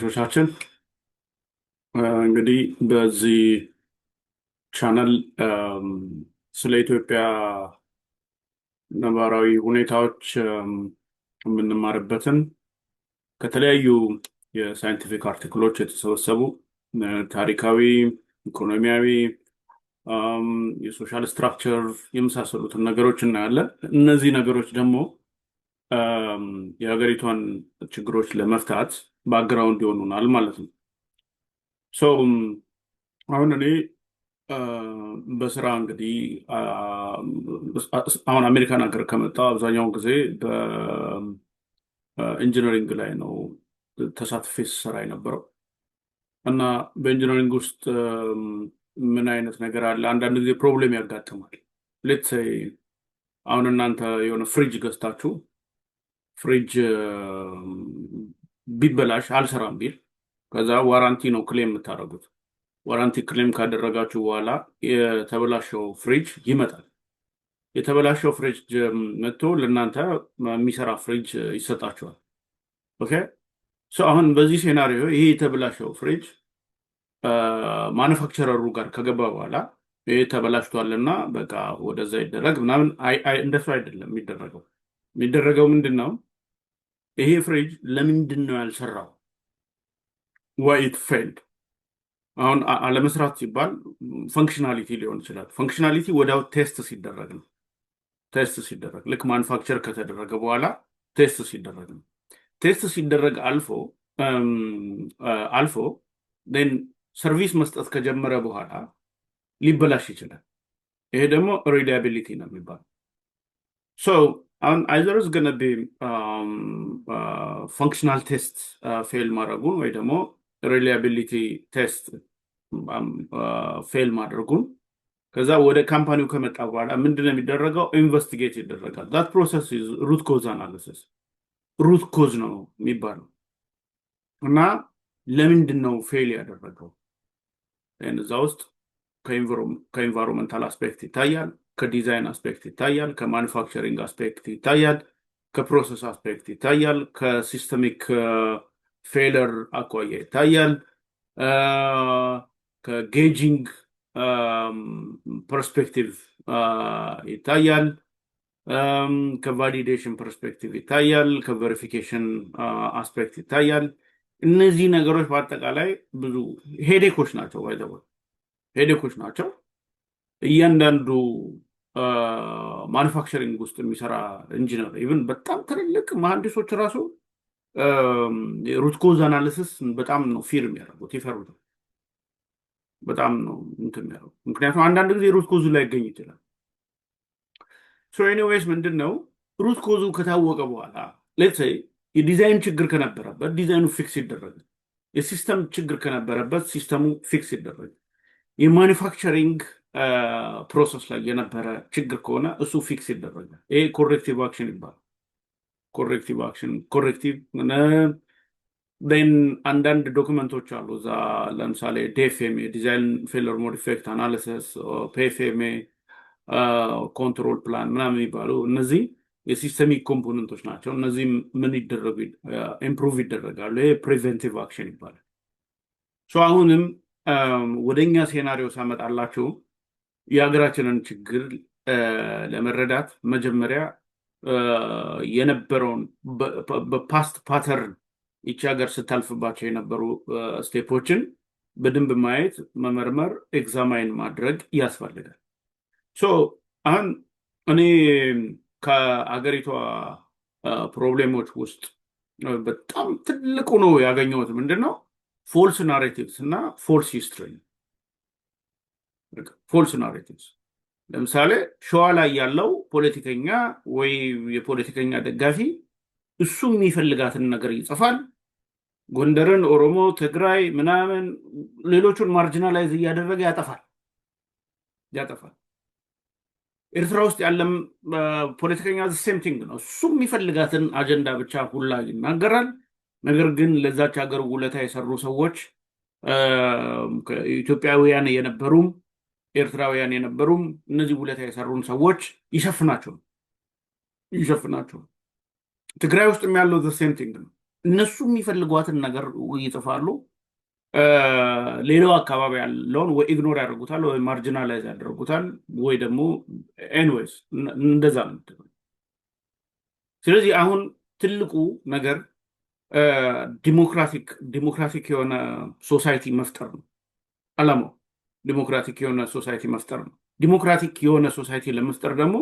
ተመልካቾቻችን እንግዲህ በዚህ ቻናል ስለ ኢትዮጵያ ነባራዊ ሁኔታዎች የምንማርበትን ከተለያዩ የሳይንቲፊክ አርቲክሎች የተሰበሰቡ ታሪካዊ፣ ኢኮኖሚያዊ፣ የሶሻል ስትራክቸር የመሳሰሉትን ነገሮች እናያለን። እነዚህ ነገሮች ደግሞ የሀገሪቷን ችግሮች ለመፍታት ባክግራውንድ ይሆኑናል ማለት ነው። አሁን እኔ በስራ እንግዲህ አሁን አሜሪካን ሀገር ከመጣሁ አብዛኛውን ጊዜ በኢንጂነሪንግ ላይ ነው ተሳትፌ ስሰራ የነበረው እና በኢንጂነሪንግ ውስጥ ምን አይነት ነገር አለ? አንዳንድ ጊዜ ፕሮብሌም ያጋጥማል። ሌትስ ሴይ አሁን እናንተ የሆነ ፍሪጅ ገዝታችሁ ፍሪጅ ቢበላሽ አልሰራም ቢል ከዛ ዋራንቲ ነው ክሌም የምታደርጉት። ዋራንቲ ክሌም ካደረጋችሁ በኋላ የተበላሸው ፍሪጅ ይመጣል። የተበላሸው ፍሪጅ መጥቶ ለእናንተ የሚሰራ ፍሪጅ ይሰጣችኋል። ኦኬ አሁን በዚህ ሴናሪዮ ይሄ የተበላሸው ፍሪጅ ማኑፋክቸረሩ ጋር ከገባ በኋላ ይሄ ተበላሽቷልና በቃ ወደዛ ይደረግ ምናምን እንደሱ አይደለም የሚደረገው። የሚደረገው ምንድን ነው? ይሄ ፍሪጅ ለምንድን ነው ያልሰራው? ዋይ ኢት ፌልድ። አሁን አለመስራት ሲባል ፈንክሽናሊቲ ሊሆን ይችላል። ፈንክሽናሊቲ ወዲያው ቴስት ሲደረግ ነው። ቴስት ሲደረግ ልክ ማኑፋክቸር ከተደረገ በኋላ ቴስት ሲደረግ ነው። ቴስት ሲደረግ አልፎ ን ሰርቪስ መስጠት ከጀመረ በኋላ ሊበላሽ ይችላል። ይሄ ደግሞ ሪላያቢሊቲ ነው የሚባለው። አሁን አይዘር is gonna be functional test ፌል ማድረጉን ወይ ደግሞ ሪላያቢሊቲ ቴስት ፌል ማድረጉን ከዛ ወደ ካምፓኒው ከመጣ በኋላ ምንድነው የሚደረገው? ኢንቨስቲጌት ይደረጋል። that process is root cause analysis። ሩት ኮዝ ነው የሚባለው እና ለምንድን ነው ፌል ያደረገው? እዛ ውስጥ ከኢንቫይሮንመንታል አስፔክት ይታያል፣ ከዲዛይን አስፔክት ይታያል፣ ከማኑፋክቸሪንግ አስፔክት ይታያል፣ ከፕሮሰስ አስፔክት ይታያል፣ ከሲስተሚክ ፌለር አኳያ ይታያል፣ ከጌጂንግ ፐርስፔክቲቭ ይታያል፣ ከቫሊዴሽን ፐርስፔክቲቭ ይታያል፣ ከቬሪፊኬሽን አስፔክት ይታያል። እነዚህ ነገሮች በአጠቃላይ ብዙ ሄዴኮች ናቸው። ሄዴኮች ናቸው። እያንዳንዱ ማኑፋክቸሪንግ ውስጥ የሚሰራ ኢንጂነር ኢቭን በጣም ትልልቅ መሐንዲሶች ራሱ ሩት ኮዝ አናሊሲስ በጣም ነው ፊር የሚያደርጉት፣ ይፈሩታል። በጣም ነው እንትን የሚያደርጉት። ምክንያቱም አንዳንድ ጊዜ ሩት ኮዙ ላይ ይገኝ ይችላል። ኤኒዌይስ ምንድን ነው ሩት ኮዙ ከታወቀ በኋላ ሌትስ ሴይ የዲዛይን ችግር ከነበረበት ዲዛይኑ ፊክስ ይደረጋል። የሲስተም ችግር ከነበረበት ሲስተሙ ፊክስ ይደረጋል። የማኑፋክቸሪንግ ፕሮሰስ ላይ የነበረ ችግር ከሆነ እሱ ፊክስ ይደረጋል። ይሄ ኮሬክቲቭ አክሽን ይባላል። ኮሬክቲቭ አክሽን ኮሬክቲቭ አንዳንድ ዶክመንቶች አሉ እዛ ለምሳሌ ዲኤፍኤምኤ ዲዛይን ፌለር ሞድ ኢፌክት አናሊሲስ፣ ፒኤፍኤምኤ ኮንትሮል ፕላን ምናምን የሚባሉ እነዚህ የሲስተሚክ ኮምፖነንቶች ናቸው። እነዚህ ምን ይደረጉ ኢምፕሩቭ ይደረጋሉ። ይሄ ፕሪቨንቲቭ አክሽን ይባላል። አሁንም ወደኛ ሴናሪዮ ሳመጣላችሁ የሀገራችንን ችግር ለመረዳት መጀመሪያ የነበረውን በፓስት ፓተርን ይቺ ሀገር ስታልፍባቸው የነበሩ ስቴፖችን በደንብ ማየት፣ መመርመር፣ ኤግዛማይን ማድረግ ያስፈልጋል። አሁን እኔ ከአገሪቷ ፕሮብሌሞች ውስጥ በጣም ትልቁ ነው ያገኘሁት ምንድን ነው? ፎልስ ናሬቲቭስ እና ፎልስ ሂስትሪ። ፎልስ ናሬቲቭስ ለምሳሌ ሸዋ ላይ ያለው ፖለቲከኛ ወይ የፖለቲከኛ ደጋፊ እሱ የሚፈልጋትን ነገር ይጽፋል። ጎንደርን፣ ኦሮሞ፣ ትግራይ ምናምን ሌሎቹን ማርጂናላይዝ እያደረገ ያጠፋል። ኤርትራ ውስጥ ያለም ፖለቲከኛ ሴም ቲንግ ነው። እሱ የሚፈልጋትን አጀንዳ ብቻ ሁላ ይናገራል። ነገር ግን ለዛች ሀገር ውለታ የሰሩ ሰዎች ኢትዮጵያውያን የነበሩም ኤርትራውያን የነበሩም እነዚህ ውለታ የሰሩን ሰዎች ይሸፍናቸው። ትግራይ ውስጥ ያለው ሴም ቲንግ ነው። እነሱ የሚፈልጓትን ነገር ይጽፋሉ። ሌላው አካባቢ ያለውን ወይ ኢግኖር ያደርጉታል ወይ ማርጂናላይዝ ያደርጉታል ወይ ደግሞ ኤኒዌይስ እንደዛ ነው። ስለዚህ አሁን ትልቁ ነገር ዲሞክራቲክ የሆነ ሶሳይቲ መፍጠር ነው አላማው። ዲሞክራቲክ የሆነ ሶሳይቲ መፍጠር ነው። ዲሞክራቲክ የሆነ ሶሳይቲ ለመፍጠር ደግሞ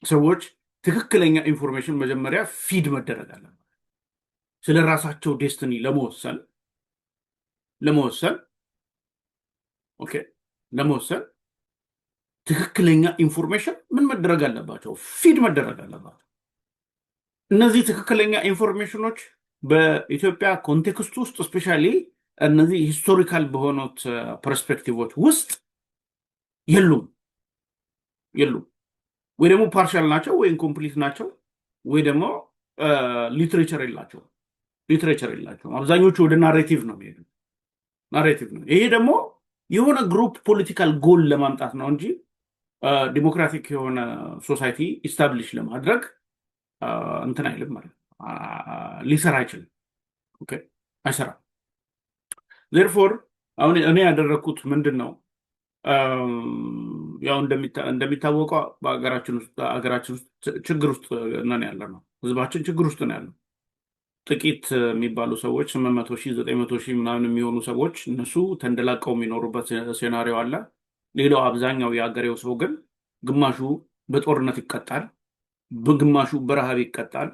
ሰዎች ትክክለኛ ኢንፎርሜሽን መጀመሪያ ፊድ መደረግ አለ። ስለ ራሳቸው ዴስትኒ ለመወሰን ኦኬ ለመወሰን ትክክለኛ ኢንፎርሜሽን ምን መደረግ አለባቸው? ፊድ መደረግ አለባቸው። እነዚህ ትክክለኛ ኢንፎርሜሽኖች በኢትዮጵያ ኮንቴክስት ውስጥ ስፔሻሊ እነዚህ ሂስቶሪካል በሆኑት ፐርስፔክቲቮች ውስጥ የሉም ወይ ደግሞ ፓርሻል ናቸው ወይ ኢንኮምፕሊት ናቸው ወይ ደግሞ ሊትሬቸር የላቸውም። አብዛኞቹ ወደ ናሬቲቭ ነው የሚሄዱ። ናሬቲቭ ነው። ይሄ ደግሞ የሆነ ግሩፕ ፖለቲካል ጎል ለማምጣት ነው እንጂ ዲሞክራቲክ የሆነ ሶሳይቲ ኢስታብሊሽ ለማድረግ እንትን አይልም ማለት ሊሰራ አይችልም። ኦኬ አይሰራም። ዜርፎር አሁን እኔ ያደረግኩት ምንድን ነው? ያው እንደሚታወቀው በሀገራችን ውስጥ ችግር ውስጥ ነን ያለ ነው። ህዝባችን ችግር ውስጥ ነው ያለው። ጥቂት የሚባሉ ሰዎች 800,000 900,000 ምናምን የሚሆኑ ሰዎች እነሱ ተንደላቀው የሚኖሩበት ሴናሪዮ አለ። ሌላው አብዛኛው የሀገሬው ሰው ግን ግማሹ በጦርነት ይቀጣል፣ በግማሹ በረሃብ ይቀጣል፣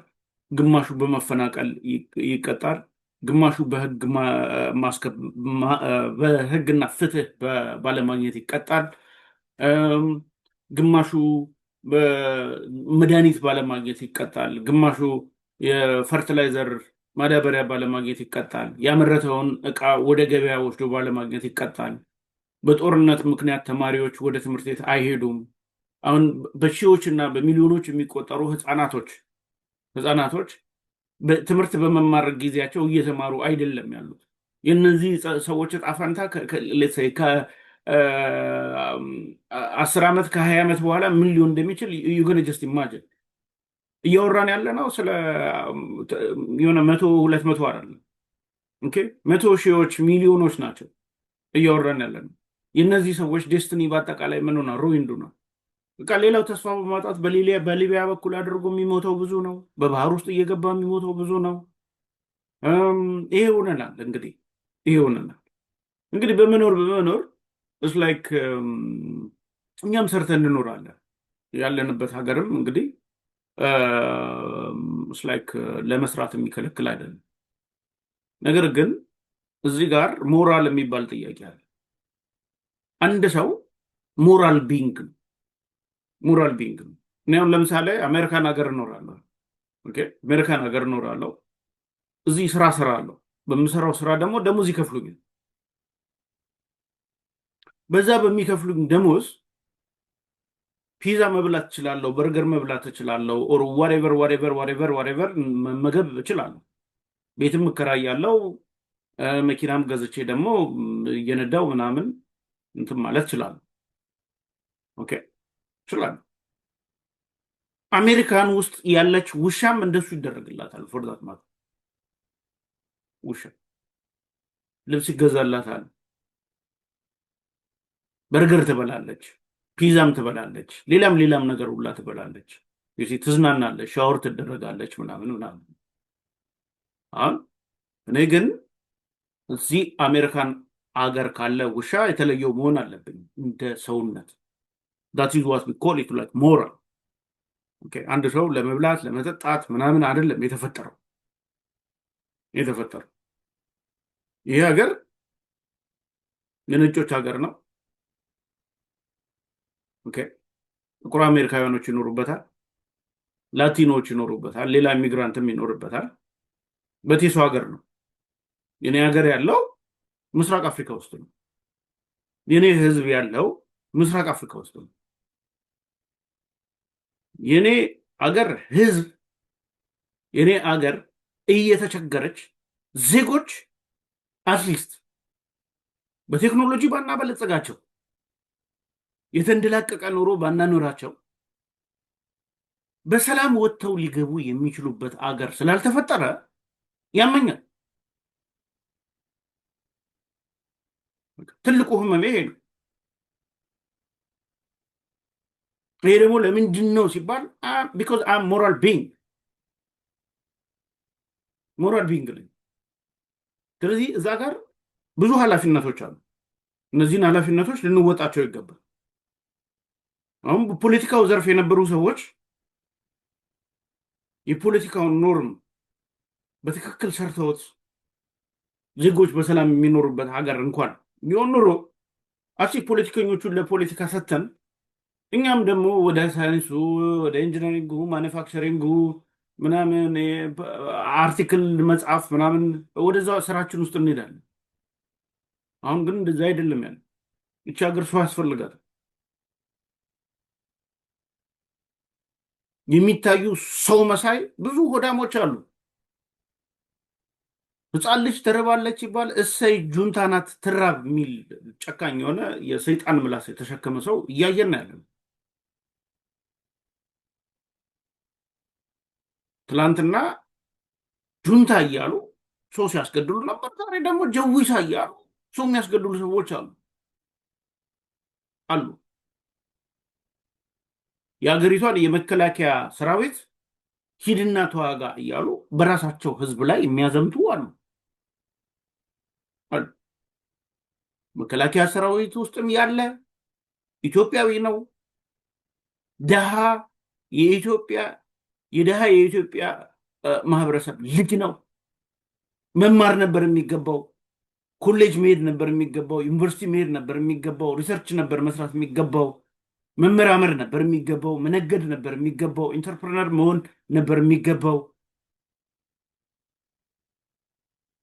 ግማሹ በመፈናቀል ይቀጣል፣ ግማሹ በህግና ፍትህ ባለማግኘት ይቀጣል፣ ግማሹ መድኃኒት ባለማግኘት ይቀጣል፣ ግማሹ የፈርቲላይዘር ማዳበሪያ ባለማግኘት ይቀጣል፣ ያመረተውን እቃ ወደ ገበያ ወስዶ ባለማግኘት ይቀጣል። በጦርነት ምክንያት ተማሪዎች ወደ ትምህርት ቤት አይሄዱም። አሁን በሺዎች እና በሚሊዮኖች የሚቆጠሩ ህፃናቶች ትምህርት በመማር ጊዜያቸው እየተማሩ አይደለም ያሉት። የእነዚህ ሰዎች ዕጣ ፈንታ ከ10 ዓመት ከ20 ዓመት በኋላ ምን ሊሆን እንደሚችል ዩገን ጀስት ኢማጅን። እያወራን ያለ ነው ስለ የሆነ 100-200 አይደለም። ኦኬ 100 ሺዎች ሚሊዮኖች ናቸው እያወራን ያለ ነው። የእነዚህ ሰዎች ዴስትኒ በአጠቃላይ ምን ሆነ? ሩይንዱ ነው። በቃ ሌላው ተስፋ በማጣት በሊቢያ በኩል አድርጎ የሚሞተው ብዙ ነው። በባህር ውስጥ እየገባ የሚሞተው ብዙ ነው። ይሄ ሆነናል። እንግዲህ በመኖር እስ ላይክ እኛም ሰርተን እንኖራለን። ያለንበት ሀገርም እንግዲህ እስ ላይክ ለመስራት የሚከለክል አይደለም። ነገር ግን እዚህ ጋር ሞራል የሚባል ጥያቄ አለ። አንድ ሰው ሞራል ቢንግ ነው። እኔ አሁን ለምሳሌ አሜሪካን ሀገር እኖራለሁ። አሜሪካን ሀገር እኖራለሁ። እዚህ ስራ እሰራለሁ። በምሰራው ስራ ደግሞ ደሞዝ ይከፍሉኛል። በዛ በሚከፍሉኝ ደሞዝ ፒዛ መብላት እችላለሁ፣ በርገር መብላት እችላለሁ፣ ኦር ዋሬቨር መመገብ እችላለሁ። ቤትም እከራያለሁ፣ መኪናም ገዝቼ ደግሞ እየነዳው ምናምን እንትን ማለት እችላለሁ። ኦኬ እችላለሁ። አሜሪካን ውስጥ ያለች ውሻም እንደሱ ይደረግላታል። ፎርዛት ማለት ውሻ ልብስ ይገዛላታል፣ በርገር ትበላለች፣ ፒዛም ትበላለች፣ ሌላም ነገር ሁላ ትበላለች። ትዝናናለች፣ ሻወር ትደረጋለች ምናምን። አሁን እኔ ግን እዚህ አሜሪካን አገር ካለ ውሻ የተለየው መሆን አለብኝ እንደ ሰውነት። that is what we call it like moral. አንድ ሰው ለመብላት ለመጠጣት ምናምን አይደለም የተፈጠረው። ይሄ ሀገር የነጮች ሀገር ነው። ጥቁር አሜሪካውያኖች ይኖሩበታል፣ ላቲኖች ይኖሩበታል፣ ሌላ ኢሚግራንትም ይኖርበታል። በቴሶ ሀገር ነው። የኔ ሀገር ያለው ምስራቅ አፍሪካ ውስጥ ነው። የኔ ህዝብ ያለው ምስራቅ አፍሪካ ውስጥ ነው። የኔ አገር እየተቸገረች ዜጎች አትሊስት በቴክኖሎጂ ባናበለጸጋቸው የተንደላቀቀ ኑሮ ባናኖራቸው በሰላም ወጥተው ሊገቡ የሚችሉበት አገር ስላልተፈጠረ ያመኛል። ትልቁ ህመም ይሄ ነው። ይሄ ደግሞ ለምንድን ነው ሲባል ቢኮዝ ሞራል ቢንግ ነኝ። ስለዚህ እዛ ጋር ብዙ ኃላፊነቶች አሉ። እነዚህን ኃላፊነቶች ልንወጣቸው ይገባል። አሁን በፖለቲካው ዘርፍ የነበሩ ሰዎች የፖለቲካውን ኖርም በትክክል ሰርተውት ዜጎች በሰላም የሚኖሩበት ሀገር እንኳን ቢሆን ኑሮ ፖለቲከኞቹን ለፖለቲካ ሰተን እኛም ደግሞ ወደ ሳይንሱ፣ ወደ ኢንጂነሪንጉ፣ ማኒፋክቸሪንጉ ምናምን አርቲክል መጽሐፍ ምናምን ወደዛ ስራችን ውስጥ እንሄዳለን። አሁን ግን እንደዛ አይደለም። ያለ ይቺ ሀገር ሰው ያስፈልጋል። የሚታዩ ሰው መሳይ ብዙ ሆዳሞች አሉ። ህፃን ልጅ ተረባለች ይባል እሰይ ጁንታ ናት ትራብ የሚል ጨካኝ የሆነ የሰይጣን ምላስ የተሸከመ ሰው እያየን ያለን። ትላንትና ጁንታ እያሉ ሰው ሲያስገድሉ ነበር። ዛሬ ደግሞ ጀዊሳ እያሉ ሰው የሚያስገድሉ ሰዎች አሉ። የሀገሪቷን የመከላከያ ሰራዊት ሂድና ተዋጋ እያሉ በራሳቸው ህዝብ ላይ የሚያዘምቱ አሉ። መከላከያ ሰራዊት ውስጥም ያለ ኢትዮጵያዊ ነው። ደሃ የኢትዮጵያ ማህበረሰብ ልጅ ነው። መማር ነበር የሚገባው። ኮሌጅ መሄድ ነበር የሚገባው። ዩኒቨርሲቲ መሄድ ነበር የሚገባው። ሪሰርች ነበር መስራት የሚገባው። መመራመር ነበር የሚገባው። መነገድ ነበር የሚገባው። ኢንተርፕረነር መሆን ነበር የሚገባው።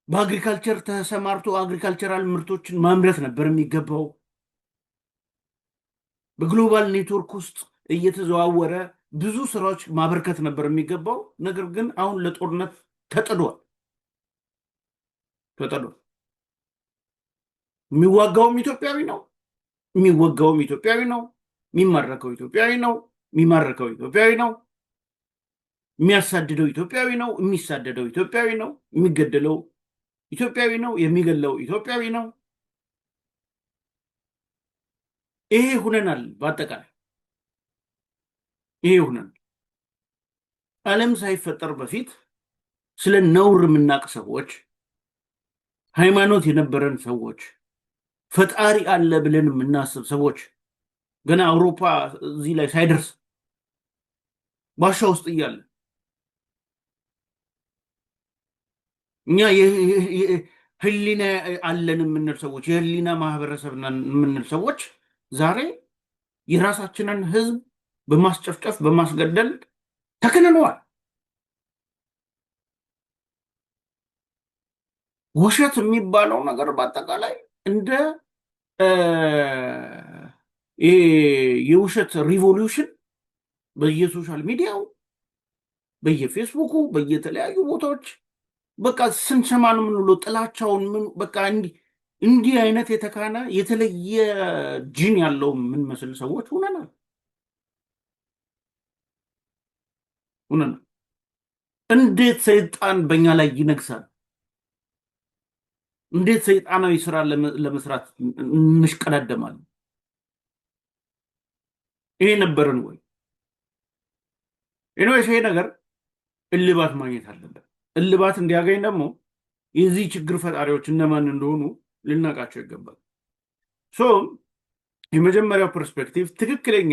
በአግሪካልቸር ተሰማርቶ አግሪካልቸራል ምርቶችን ማምረት ነበር የሚገባው። በግሎባል ኔትወርክ ውስጥ እየተዘዋወረ ብዙ ስራዎች ማበርከት ነበር የሚገባው። ነገር ግን አሁን ለጦርነት ተጥዷል። የሚዋጋውም ኢትዮጵያዊ ነው፣ የሚወጋውም ኢትዮጵያዊ ነው። የሚማረከው ኢትዮጵያዊ ነው፣ የሚማረከው ኢትዮጵያዊ ነው። የሚያሳድደው ኢትዮጵያዊ ነው፣ የሚሳደደው ኢትዮጵያዊ ነው። የሚገደለው ኢትዮጵያዊ ነው፣ የሚገለው ኢትዮጵያዊ ነው። ይሄ ሁነናል። በአጠቃላይ ይሄ ሁነናል። ዓለም ሳይፈጠር በፊት ስለ ነውር የምናውቅ ሰዎች፣ ሃይማኖት የነበረን ሰዎች፣ ፈጣሪ አለ ብለን የምናስብ ሰዎች ገና አውሮፓ እዚህ ላይ ሳይደርስ ባሻ ውስጥ እያለ እኛ ህሊና አለን የምንል ሰዎች፣ የህሊና ማህበረሰብ የምንል ሰዎች ዛሬ የራሳችንን ህዝብ በማስጨፍጨፍ በማስገደል ተክንነዋል። ውሸት የሚባለው ነገር በአጠቃላይ እንደ የውሸት ሪቮሉሽን በየሶሻል ሚዲያው፣ በየፌስቡኩ፣ በየተለያዩ ቦታዎች በቃ ስንሰማ ነው የምንውለው። ጥላቻውን በቃ እንዲህ አይነት የተካነ የተለየ ጂን ያለው የምንመስል ሰዎች ሁነናል። እንዴት ሰይጣን በእኛ ላይ ይነግሳል? እንዴት ሰይጣናዊ ስራ ለመስራት እንሽቀዳደማለን? ይሄ ነበርን ወይ? ይሄ ነገር እልባት ማግኘት አለበት። እልባት እንዲያገኝ ደግሞ የዚህ ችግር ፈጣሪዎች እነማን እንደሆኑ ልናውቃቸው ይገባል። የመጀመሪያው ፐርስፔክቲቭ ትክክለኛ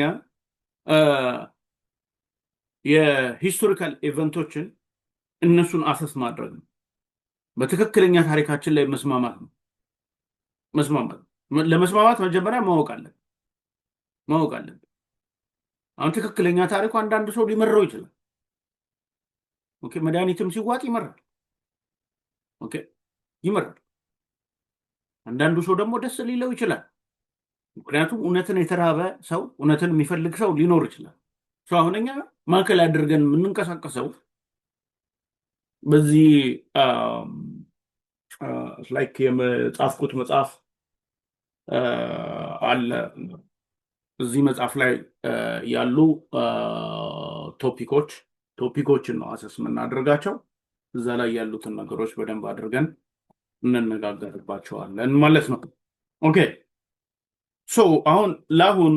የሂስቶሪካል ኢቨንቶችን እነሱን አሰስ ማድረግ ነው። በትክክለኛ ታሪካችን ላይ መስማማት ነው። ለመስማማት መጀመሪያ ማወቅ አለን። አሁን ትክክለኛ ታሪኩ አንዳንድ ሰው ሊመረው ይችላል። ኦኬ፣ መድኃኒትም ሲዋጥ ይመራል። ኦኬ፣ ይመራል። አንዳንዱ ሰው ደግሞ ደስ ሊለው ይችላል። ምክንያቱም እውነትን የተራበ ሰው፣ እውነትን የሚፈልግ ሰው ሊኖር ይችላል። አሁን እኛ ማዕከል አድርገን የምንንቀሳቀሰው በዚህ ላይክ የመጻፍኩት መጽሐፍ አለ። እዚህ መጽሐፍ ላይ ያሉ ቶፒኮችን ነው አሰስ የምናደርጋቸው። እዛ ላይ ያሉትን ነገሮች በደንብ አድርገን እንነጋገርባቸዋለን ማለት ነው። ኦኬ ሶ አሁን ለአሁን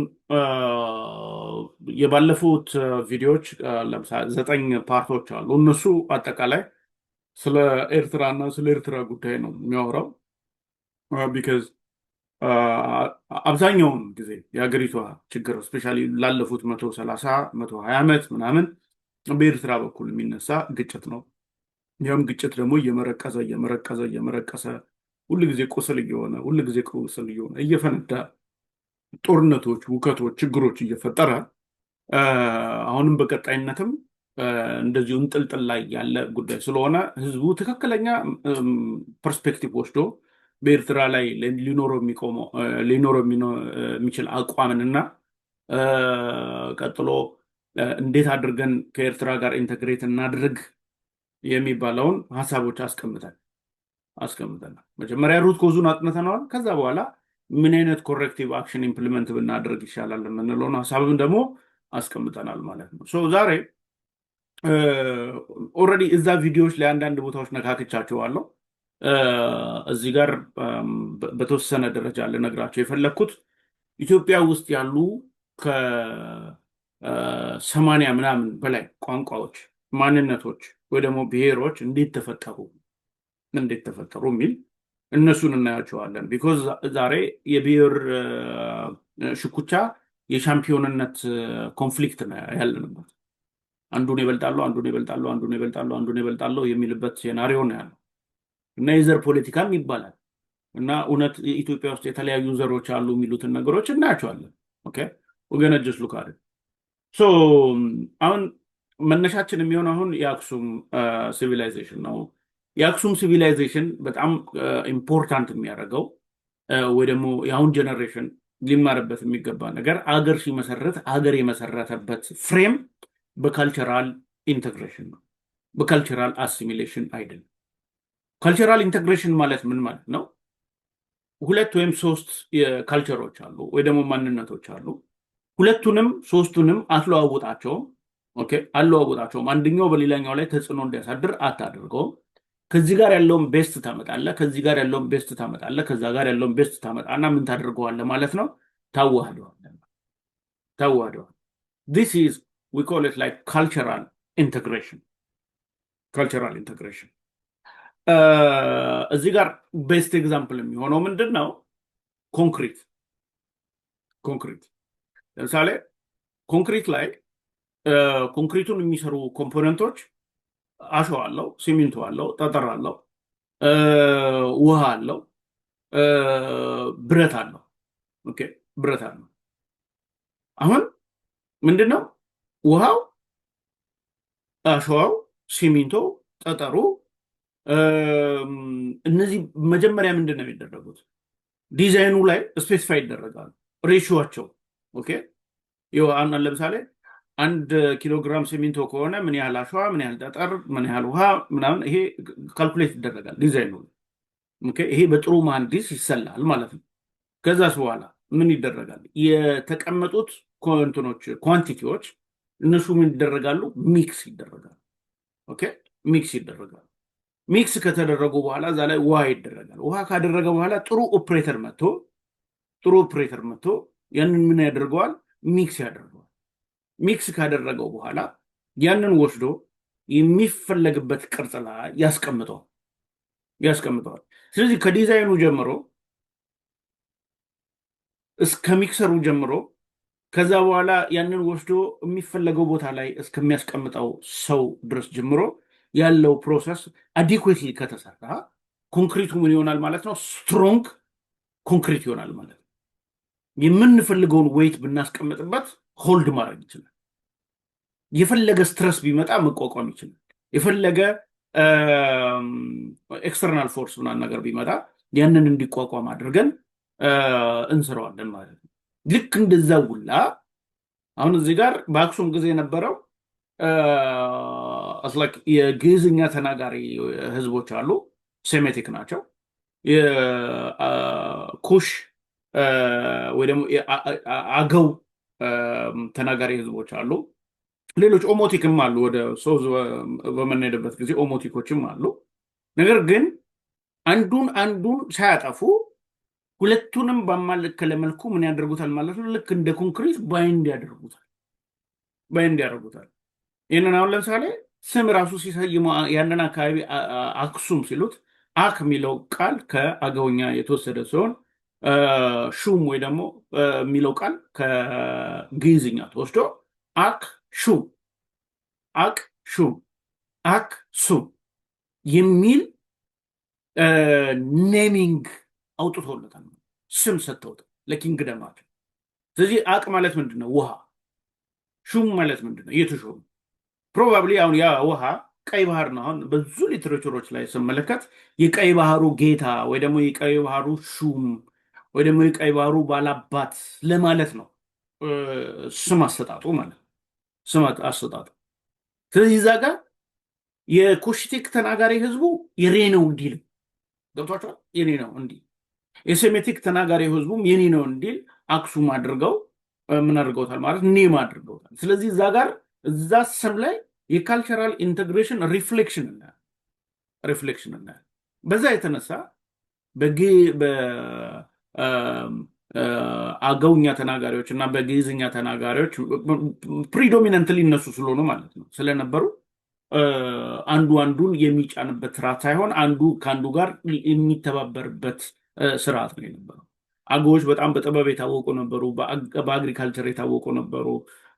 የባለፉት ቪዲዮዎች ለምሳሌ 9 ፓርቶች አሉ። እነሱ አጠቃላይ ስለ ኤርትራና ስለ ኤርትራ ጉዳይ ነው የሚያወራው። ቢካዝ አብዛኛውን ጊዜ የሀገሪቷ ችግር እስፔሻሊ ላለፉት 130 120 ዓመት ምናምን በኤርትራ በኩል የሚነሳ ግጭት ነው። ያም ግጭት ደግሞ እየመረቀዘ ሁልጊዜ ቁስል እየሆነ እየፈነዳ ጦርነቶች፣ ውከቶች፣ ችግሮች እየፈጠረ አሁንም በቀጣይነትም እንደዚሁ እንጥልጥል ላይ ያለ ጉዳይ ስለሆነ ህዝቡ ትክክለኛ ፐርስፔክቲቭ ወስዶ በኤርትራ ላይ ሊኖረው የሚችል አቋምንና ቀጥሎ እንዴት አድርገን ከኤርትራ ጋር ኢንተግሬት እናድርግ የሚባለውን ሀሳቦች አስቀምጠናል። መጀመሪያ ሩት ኮዙን አጥንተነዋል። ከዛ በኋላ ምን አይነት ኮሬክቲቭ አክሽን ኢምፕሊመንት ብናደርግ ይሻላል የምንለውን ሀሳብም ደግሞ አስቀምጠናል ማለት ነው። ዛሬ ኦልሬዲ እዛ ቪዲዮዎች ላይ አንዳንድ ቦታዎች ነካክቻቸዋለሁ። እዚህ ጋር በተወሰነ ደረጃ ልነግራቸው የፈለግኩት ኢትዮጵያ ውስጥ ያሉ ከ80 ምናምን በላይ ቋንቋዎች፣ ማንነቶች ወይ ደግሞ ብሔሮች እንዴት ተፈጠሩ የሚል እነሱን እናያቸዋለን። ቢኮዝ ዛሬ የብሔር ሽኩቻ የሻምፒዮንነት ኮንፍሊክት ያለንበት አንዱን ይበልጣሉ የሚልበት ሴናሪዮ ነው ያለው እና የዘር ፖለቲካም ይባላል እና እውነት ኢትዮጵያ ውስጥ የተለያዩ ዘሮች አሉ የሚሉትን ነገሮች እናያቸዋለን። ኦኬ ወገነጀስ ሉካሪ አሁን መነሻችን የሚሆን አሁን የአክሱም ሲቪላይዜሽን ነው። የአክሱም ሲቪላይዜሽን በጣም ኢምፖርታንት የሚያደርገው ወይ ደግሞ የአሁን ጀነሬሽን ሊማርበት የሚገባ ነገር አገር ሲመሰረት አገር የመሰረተበት ፍሬም በካልቸራል ኢንተግሬሽን ነው፣ በካልቸራል አሲሚሌሽን አይደለም። ካልቸራል ኢንተግሬሽን ማለት ምን ማለት ነው? 2 ወይም 3 ካልቸሮች አሉ ወይ ደግሞ ማንነቶች አሉ። ሁለቱንም ሶስቱንም አትለዋውጣቸውም። ኦኬ አለዋውጣቸውም። አንደኛው በሌላኛው ላይ ተጽዕኖ እንዲያሳድር አታድርገውም። ከዚህ ጋር ያለውን ቤስት ታመጣለህ፣ ከዚህ ጋር ያለውን ቤስት ታመጣለህ፣ ከዛ ጋር ያለውን ቤስት ታመጣና ምን ታደርገዋለህ ማለት ነው? ታዋህደዋለህ። this is we call it like cultural integration. እዚህ ጋር ቤስት ኤግዛምፕል የሚሆነው ምንድን ነው? ኮንክሪት ለምሳሌ ኮንክሪት ላይ ኮንክሪቱን የሚሰሩ ኮምፖነንቶች አሸዋ አለው፣ ሲሚንቶ አለው፣ ጠጠር አለው፣ ውሃ አለው፣ ብረት አለው። ኦኬ ብረት አለው። አሁን ምንድነው ውሃው፣ አሸዋው፣ ሲሚንቶ፣ ጠጠሩ እነዚህ መጀመሪያ ምንድነው የሚደረጉት? ዲዛይኑ ላይ ስፔሲፋይ ይደረጋሉ ሬሺዮቸው። ኦኬ ለምሳሌ 1 ኪሎግራም ሲሚንቶ ከሆነ ምን ያህል አሸዋ፣ ምን ያህል ጠጠር፣ ምን ያህል ውሃ ምናምን ይሄ ካልኩሌት ይደረጋል ዲዛይኑ። ኦኬ ይሄ በጥሩ መሐንዲስ ይሰላል ማለት ነው። ከዛስ በኋላ ምን ይደረጋል? የተቀመጡት ኳንቲቲዎች እነሱ ምን ይደረጋሉ? ሚክስ ይደረጋሉ። ኦኬ ሚክስ ከተደረጉ በኋላ እዛ ላይ ውሃ ይደረጋል። ውሃ ካደረገ በኋላ ጥሩ ኦፕሬተር መጥቶ ያንን ምን ያደርገዋል? ሚክስ ያደርገዋል። ሚክስ ካደረገው በኋላ ያንን ወስዶ የሚፈለግበት ቅርጽ ላይ ያስቀምጠዋል። ስለዚህ ከዲዛይኑ ጀምሮ እስከ ሚክሰሩ ጀምሮ ከዛ በኋላ ያንን ወስዶ የሚፈለገው ቦታ ላይ እስከሚያስቀምጠው ሰው ድረስ ጀምሮ ያለው ፕሮሰስ አዲኩዌትሊ ከተሰራ ኮንክሪቱ ምን ይሆናል ማለት ነው? ስትሮንግ ኮንክሪት ይሆናል ማለት ነው። የምንፈልገውን ዌይት ብናስቀምጥበት ሆልድ ማድረግ ይችላል። የፈለገ ስትረስ ቢመጣ መቋቋም ይችላል። የፈለገ ኤክስተርናል ፎርስ ምናምን ነገር ቢመጣ ያንን እንዲቋቋም አድርገን እንስራዋለን ማለት ነው። ልክ እንደዛ ሁላ አሁን እዚህ ጋር በአክሱም ጊዜ የነበረው የግዕዝኛ ተናጋሪ ህዝቦች አሉ፣ ሴሜቲክ ናቸው። የኩሽ ወይ ደግሞ አገው ተናጋሪ ህዝቦች አሉ፣ ሌሎች ኦሞቲክም አሉ። ወደ ሶዝ በምንሄድበት ጊዜ ኦሞቲኮችም አሉ። ነገር ግን አንዱን ሳያጠፉ ሁለቱንም ባማለከለ መልኩ ምን ያደርጉታል ማለት ነው? ልክ እንደ ኮንክሪት ባይንድ ያደርጉታል። ይህንን አሁን ለምሳሌ ስም ራሱ ሲሰይሙ ያንን አካባቢ አክሱም ሲሉት አክ የሚለው ቃል ከአገውኛ የተወሰደ ሲሆን ሹም ወይ ደግሞ የሚለው ቃል ከግዕዝኛ ተወስዶ አክ ሹም አክ ሹም አክ ሱም የሚል ኔሚንግ አውጥቶለታል። ስም ሰጥተውታል ለኪንግደማቸው። ስለዚህ አቅ ማለት ምንድን ነው? ውሃ። ሹም ማለት ምንድን ነው? የተሾሙ። ፕሮባብሊ አሁን ያ ውሃ ቀይ ባህር ነው። አሁን ብዙ ሊትሬቸሮች ላይ ስመለከት የቀይ ባህሩ ጌታ ወይ ደግሞ የቀይ ባህሩ ሹም ወይ ደግሞ የቀይ ባህሩ ባላባት ለማለት ነው ስም አሰጣጡ ማለት ነው። ስም አሰጣጡ። ስለዚህ እዛ ጋር የኩሽቲክ ተናጋሪ ህዝቡ የኔ ነው እንዲል ገብቷቸዋል። የኔ ነው እንዲል የሴሜቲክ ተናጋሪ ህዝቡም የኔ ነው እንዲል አክሱም አድርገው ምን አድርገውታል ማለት ኔም አድርገውታል። ስለዚህ እዛ ጋር እዛ ስም ላይ የካልቸራል ኢንቴግሬሽን ሪፍሌክሽን እናያል። በዛ የተነሳ በአገውኛ ተናጋሪዎች እና በግዕዝኛ ተናጋሪዎች ፕሪዶሚነንትሊ እነሱ ስለሆኑ ማለት ነው ስለነበሩ አንዱ አንዱን የሚጫንበት ስርዓት ሳይሆን አንዱ ከአንዱ ጋር የሚተባበርበት ስርዓት ነው የነበረው። አገዎች በጣም በጥበብ የታወቁ ነበሩ። በአግሪካልቸር የታወቁ ነበሩ።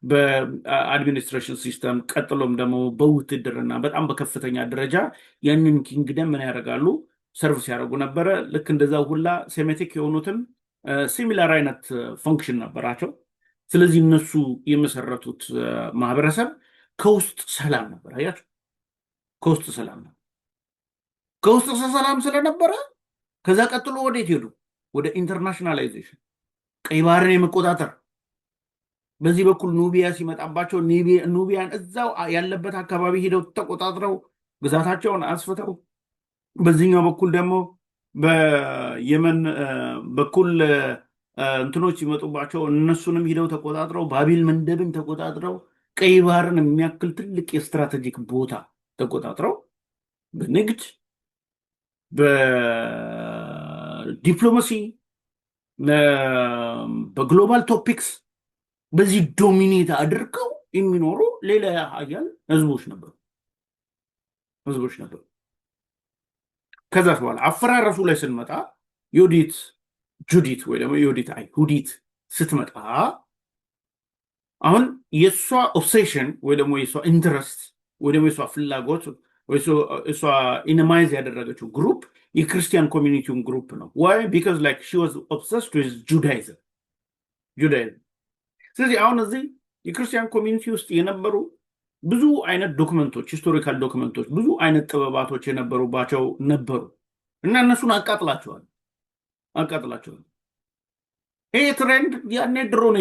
በአድሚኒስትሬሽን ሲስተም፣ ቀጥሎም ደግሞ በውትድርና በጣም በከፍተኛ ደረጃ ያንን ኪንግደም ምን ያደርጋሉ? ሰርቪስ ያደርጉ ነበረ። ልክ እንደዛ ሁላ ሴሜቲክ የሆኑትም ሲሚላር አይነት ፈንክሽን ነበራቸው። ስለዚህ እነሱ የመሰረቱት ማህበረሰብ ከውስጥ ሰላም ነበር። አያችሁ፣ ከውስጥ ሰላም ነበር። ከውስጥ ሰላም ስለነበረ ከዛ ቀጥሎ ወዴት ሄዱ? ወደ ኢንተርናሽናላይዜሽን፣ ቀይ ባህርን የመቆጣጠር በዚህ በኩል ኑቢያ ሲመጣባቸው ኑቢያን እዛው ያለበት አካባቢ ሄደው ተቆጣጥረው ግዛታቸውን አስፍተው፣ በዚህኛው በኩል ደግሞ በየመን በኩል እንትኖች ሲመጡባቸው እነሱንም ሂደው ተቆጣጥረው ባቢል መንደብን ተቆጣጥረው ቀይ ባህርን የሚያክል ትልቅ የስትራቴጂክ ቦታ ተቆጣጥረው በንግድ በዲፕሎማሲ በግሎባል ቶፒክስ በዚህ ዶሚኔት አድርገው የሚኖሩ ሌላ ሀያል ህዝቦች ነበሩ። ከዛ በኋላ አፈራረሱ ላይ ስንመጣ ጁዲት ወይ ደግሞ ሁዲት ስትመጣ አሁን የእሷ ኦብሴሽን ወይ ደግሞ የእሷ ኢንትረስት ወይ ደግሞ የእሷ ፍላጎት እሷ ኢነማይዝ ያደረገችው ግሩፕ የክርስቲያን ኮሚኒቲውን ግሩፕ ነው። ዋይ ቢካዝ ላይክ ሺ ዋዝ ኦብሰስድ ዊዝ ጁዳይዝም። ስለዚህ አሁን እዚህ የክርስቲያን ኮሚኒቲ ውስጥ የነበሩ ብዙ አይነት ዶክመንቶች፣ ሂስቶሪካል ዶክመንቶች፣ ብዙ አይነት ጥበባቶች የነበሩባቸው ነበሩ እና እነሱን አቃጥላቸዋል። ይሄ ትሬንድ ያኔ ድሮ ነው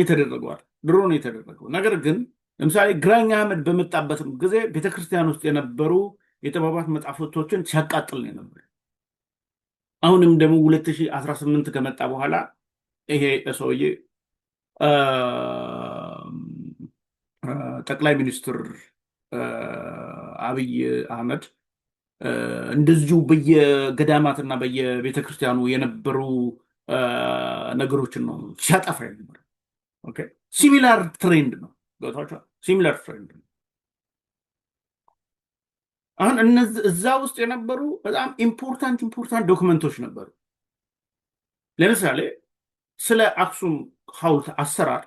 የተደረገው። ነገር ግን ለምሳሌ ግራኝ አህመድ በመጣበትም ጊዜ ቤተክርስቲያን ውስጥ የነበሩ የጥበባት መጽሐፍቶችን ሲያቃጥል ነው የነበረ። አሁንም ደግሞ 2018 ከመጣ በኋላ ይሄ ሰውዬ ጠቅላይ ሚኒስትር አብይ አህመድ እንደዚሁ በየገዳማትና በየቤተክርስቲያኑ የነበሩ ነገሮችን ነው ሲያጠፋ የነበረ። ሲሚላር ትሬንድ ነው። ሲሚላር ትሬንድ ነው። አሁን እዛ ውስጥ የነበሩ በጣም ኢምፖርታንት ዶክመንቶች ነበሩ። ለምሳሌ ስለ አክሱም ሐውልት አሰራር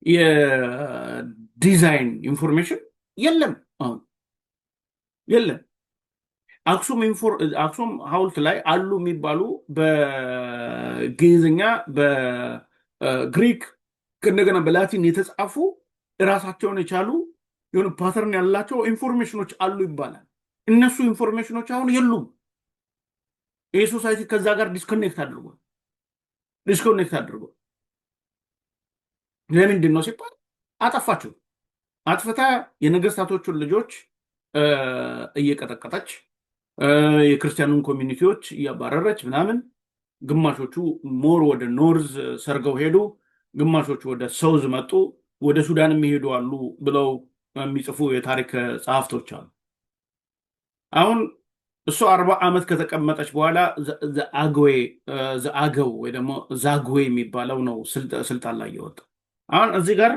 የዲዛይን ኢንፎርሜሽን የለም። አሁን የለም። አክሱም ሐውልት ላይ አሉ የሚባሉ በግዕዝኛ በግሪክ እንደገና በላቲን የተጻፉ እራሳቸውን የቻሉ የሆነ ፓተርን ያላቸው ኢንፎርሜሽኖች አሉ ይባላል። እነሱ ኢንፎርሜሽኖች አሁን የሉም። ይህ ሶሳይቲ ከዛ ጋር ዲስኮኔክት አድርጓል። ለምንድን ነው ሲባል አጠፋቸው። አጥፍታ የነገስታቶቹን ልጆች እየቀጠቀጠች የክርስቲያኑን ኮሚኒቲዎች እያባረረች ምናምን፣ ግማሾቹ ሞር ወደ ኖርዝ ሰርገው ሄዱ፣ ግማሾቹ ወደ ሰውዝ መጡ፣ ወደ ሱዳን የሚሄዱ አሉ ብለው የሚጽፉ የታሪክ ጸሐፍቶች አሉ። አሁን እሱ 40 ዓመት ከተቀመጠች በኋላ አገው ወይ ደግሞ ዛግዌ የሚባለው ነው ስልጣን ላይ የወጣው። አሁን እዚህ ጋር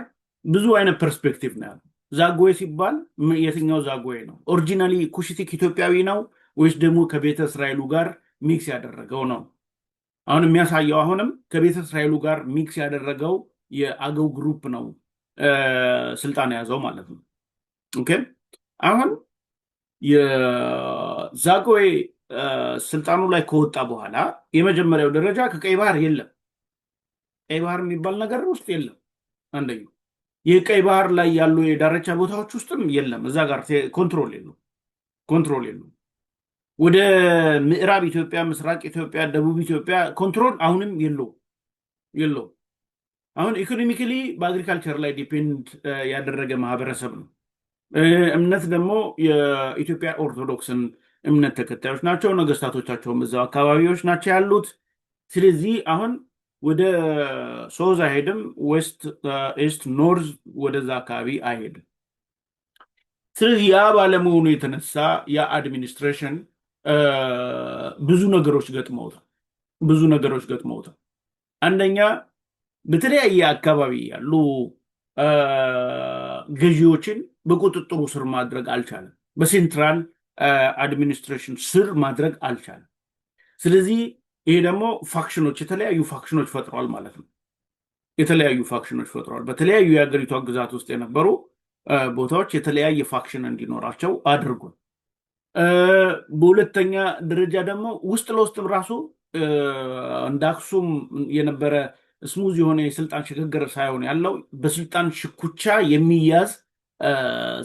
ብዙ አይነት ፐርስፔክቲቭ ነው ያለው። ዛግዌ ሲባል የትኛው ዛግዌ ነው? ኦሪጂናሊ ኩሽቲክ ኢትዮጵያዊ ነው ወይስ ደግሞ ከቤተ እስራኤሉ ጋር ሚክስ ያደረገው ነው? አሁን የሚያሳየው አሁንም ከቤተ እስራኤሉ ጋር ሚክስ ያደረገው የአገው ግሩፕ ነው ስልጣን የያዘው ማለት ነው። ኦኬ አሁን የዛግዌ ስልጣኑ ላይ ከወጣ በኋላ የመጀመሪያው ደረጃ ከቀይ ባህር የለም። ቀይ ባህር የሚባል ነገር ውስጥ የለም። አንደኛው የቀይ ባህር ላይ ያሉ የዳርቻ ቦታዎች ውስጥም የለም። እዛ ጋር ኮንትሮል የለው። ወደ ምዕራብ ኢትዮጵያ፣ ምስራቅ ኢትዮጵያ፣ ደቡብ ኢትዮጵያ ኮንትሮል አሁንም የለው። አሁን ኢኮኖሚካሊ በአግሪካልቸር ላይ ዲፔንድ ያደረገ ማህበረሰብ ነው። እምነት ደግሞ የኢትዮጵያ ኦርቶዶክስን እምነት ተከታዮች ናቸው። ነገስታቶቻቸውም እዛው አካባቢዎች ናቸው ያሉት። ስለዚህ አሁን ወደ ሶዝ አይሄድም፣ ዌስት፣ ኢስት፣ ኖርዝ ወደዛ አካባቢ አይሄድም። ስለዚህ ያ ባለመሆኑ የተነሳ ያ አድሚኒስትሬሽን ብዙ ነገሮች ገጥመውታል። አንደኛ በተለያየ አካባቢ ያሉ ገዢዎችን በቁጥጥሩ ስር ማድረግ አልቻለም። በሴንትራል አድሚኒስትሬሽን ስር ማድረግ አልቻለም። ስለዚህ ይሄ ደግሞ የተለያዩ ፋክሽኖች ፈጥሯል ማለት ነው። በተለያዩ የሀገሪቷ ግዛት ውስጥ የነበሩ ቦታዎች የተለያየ ፋክሽን እንዲኖራቸው አድርጓል። በሁለተኛ ደረጃ ደግሞ ውስጥ ለውስጥ ራሱ እንደ አክሱም የነበረ ስሙዝ የሆነ የስልጣን ሽግግር ሳይሆን ያለው በስልጣን ሽኩቻ የሚያዝ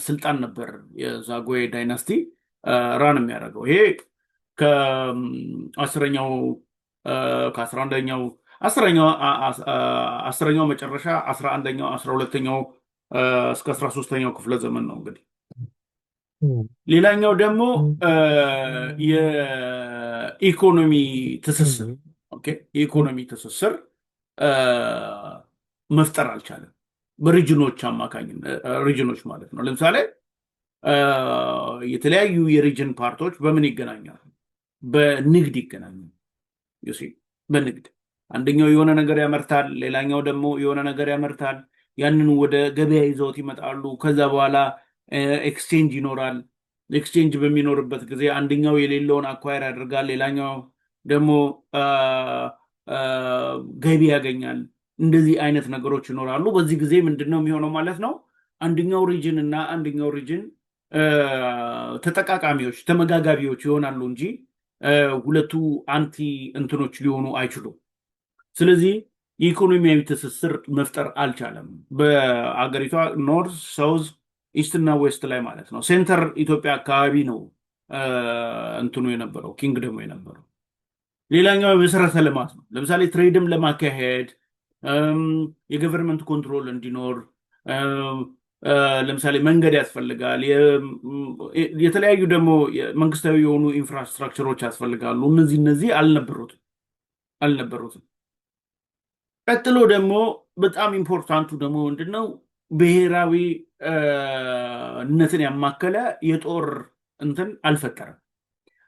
ስልጣን ነበር የዛግዌ ዳይናስቲ ራን የሚያደርገው። ይሄ ከአስረኛው መጨረሻ 11ኛው 12ኛው እስከ 13ኛው ክፍለ ዘመን ነው እንግዲህ። ሌላኛው ደግሞ የኢኮኖሚ ትስስር መፍጠር አልቻለም። በሪጅኖች ማለት ነው። ለምሳሌ የተለያዩ የሪጅን ፓርቶች በምን ይገናኛሉ? በንግድ ይገናኛሉ። በንግድ አንደኛው የሆነ ነገር ያመርታል፣ ሌላኛው ደግሞ የሆነ ነገር ያመርታል። ያንን ወደ ገበያ ይዘውት ይመጣሉ። ከዛ በኋላ ኤክስቼንጅ ይኖራል። ኤክስቼንጅ በሚኖርበት ጊዜ አንደኛው የሌለውን አኳየር ያደርጋል፣ ሌላኛው ደግሞ ገቢ ያገኛል። እንደዚህ አይነት ነገሮች ይኖራሉ። በዚህ ጊዜ ምንድነው የሚሆነው ማለት ነው? አንደኛው ሪጅን እና አንደኛው ሪጅን ተጠቃቃሚዎች፣ ተመጋጋቢዎች ይሆናሉ እንጂ ሁለቱ አንቲ እንትኖች ሊሆኑ አይችሉም። ስለዚህ የኢኮኖሚያዊ ትስስር መፍጠር አልቻለም በአገሪቷ ኖርዝ፣ ሳውዝ፣ ኢስት እና ዌስት ላይ ማለት ነው። ሴንተር ኢትዮጵያ አካባቢ ነው እንትኑ የነበረው ኪንግደሙ የነበረው። ሌላኛው የመሰረተ ልማት ነው። ለምሳሌ ትሬድም ለማካሄድ የገቨርንመንት ኮንትሮል እንዲኖር ለምሳሌ መንገድ ያስፈልጋል። የተለያዩ ደግሞ መንግስታዊ የሆኑ ኢንፍራስትራክቸሮች ያስፈልጋሉ። እነዚህ አልነበሩትም። ቀጥሎ ደግሞ በጣም ኢምፖርታንቱ ደግሞ ምንድነው? ብሔራዊነትን ያማከለ የጦር እንትን አልፈጠረም።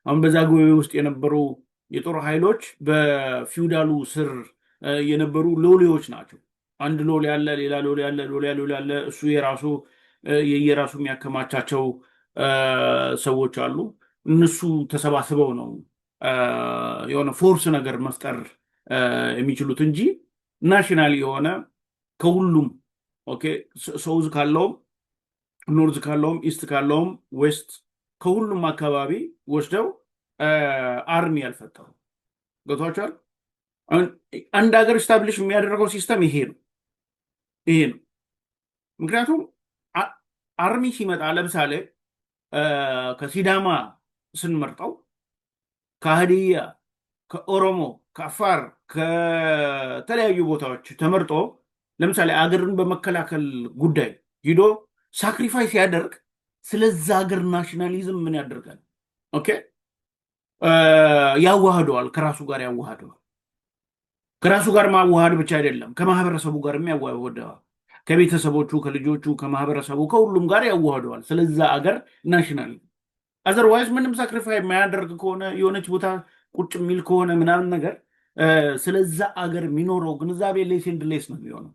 አሁን በዛግዌ ውስጥ የነበሩ የጦር ኃይሎች በፊውዳሉ ስር የነበሩ ሎሌዎች ናቸው። አንድ ሎሌ ያለ፣ ሌላ ሎሌ ያለ፣ እሱ የየራሱ የሚያከማቻቸው ሰዎች አሉ። እነሱ ተሰባስበው ነው የሆነ ፎርስ ነገር መፍጠር የሚችሉት እንጂ ናሽናል የሆነ ከሁሉም ሳውዝ ካለውም፣ ኖርዝ ካለውም፣ ኢስት ካለውም፣ ዌስት ከሁሉም አካባቢ ወስደው አርሚ ያልፈጠሩ ገብቷቸዋል። አንድ ሀገር ስታብሊሽ የሚያደርገው ሲስተም ይሄ ነው። ምክንያቱም አርሚ ሲመጣ ለምሳሌ ከሲዳማ ስንመርጠው ከሀዲያ፣ ከኦሮሞ፣ ከአፋር፣ ከተለያዩ ቦታዎች ተመርጦ ለምሳሌ አገርን በመከላከል ጉዳይ ሂዶ ሳክሪፋይስ ያደርግ ስለዛ ሀገር ናሽናሊዝም ምን ያደርጋል? ያዋህደዋል፣ ከራሱ ጋር ያዋህደዋል። ከራሱ ጋር ማዋሃድ ብቻ አይደለም፣ ከማህበረሰቡ ጋር ያዋህደዋል። ከቤተሰቦቹ ከልጆቹ ከማህበረሰቡ ከሁሉም ጋር ያዋህደዋል ስለዛ አገር ናሽናል አዘርዋይዝ ምንም ሳክሪፋይ የማያደርግ ከሆነ የሆነች ቦታ ቁጭ የሚል ከሆነ ምናምን ነገር ስለዛ አገር የሚኖረው ግንዛቤ ሌስ ኤንድ ሌስ ነው የሚሆነው